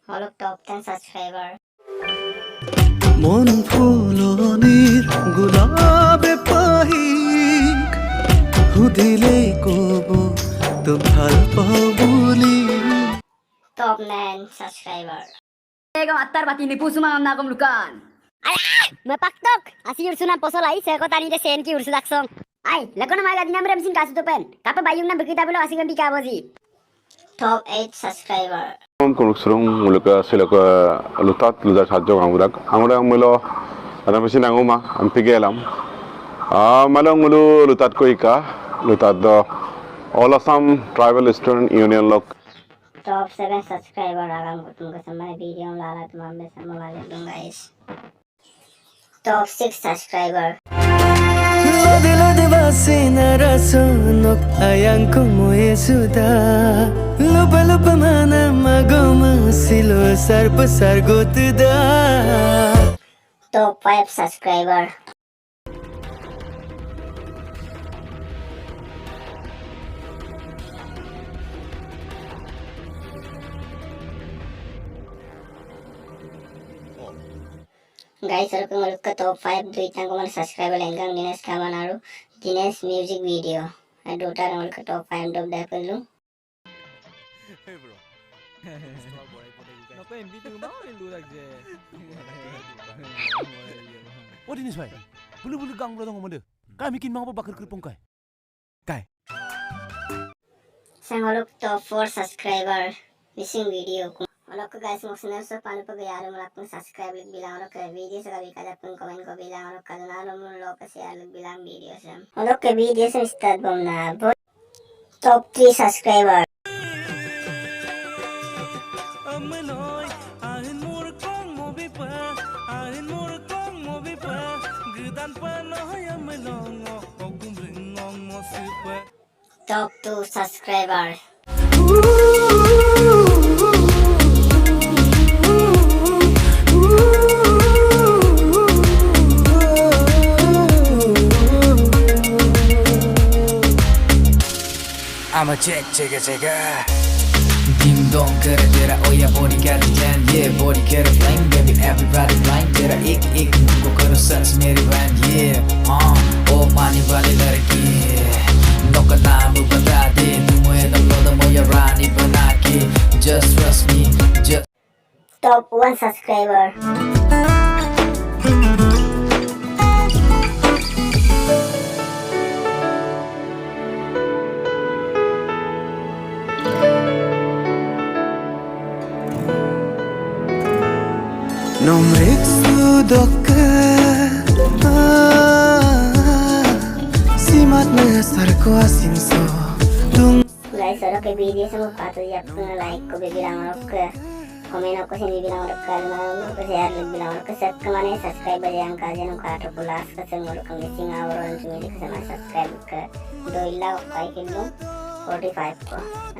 All of top 10 subscriber. মন ফুলনির গোলাপে পাহিক সুধিলেই কব তো ভাল পাওঁ বুলি Top 9 subscriber. Ego atar bati ni pusuma na kom lukan. Mapaktok, asih ursunan posol ai saya kota ni de sen ki ursu daksong. Ai, lakon ma ga dinam rem sin kasu to pen. Kapa bayung na bekita belo asih ganti ka bozi. Top 8 subscriber. Kung surung mulaka sila ka lutat lutat hadjo angurak angurak mulo ada mesin anguma ampigelam malang mulu lutat ko ika lutat do All Assam Tribal Student Union lok Top 7 subscriber alam ko तुमको समय video में लाला तुम्हारे में समय वाले दूंगा इस Top 6 subscriber. Lode basina rasonok ayang kumoy suda lupa lupa mana magoma silo sarpa sargotuda Top 5 subscriber. Guys, welcome to top 5 duitang ko man subscriber hanggang Dinesh Kamanaru Dinesh music video. Ay duta ng ko top 5 dob dahil ko Hey bro. Napa MB tu mau lu lagi. Oh Dinesh bhai. Bulu gang bulu dong ngomong deh. Kaya bikin mau apa bakar kerupung kai? Kai. Sang olok top 4 subscriber missing video ko. Olok ko guys mo sinasa paano pa bayaro mo lang subscribe lig bilang olok ka video sa gabi kada pun comment ko bilang olok ka dunalo mo lo kasi alag bilang video sa. Olok ka video sa start bom na top 3 subscriber. Top 2 subscriber. I'ma check Ding dong kera tera oh yeah body got the plan yeah body kera flying baby everybody blind tera ik तुमको करो सच मेरी band yeah oh मानी वाली लड़की नौका नाम बता दे तुम्हें दम या रानी बना के just trust me just Top 1 subscriber. Nomrik sudoka simat nasar ko asinso tung Guys, olok ka video sa mukha to yap ko na like ko bibilang olok ka comment ako sa bibilang olok ka na olok ka share lig bilang olok ka set ka man subscriber yang ka janong kato pulas ka sa olok ka missing hour on tumili ka sa subscribe ka do ila ko kay kilo 45 ko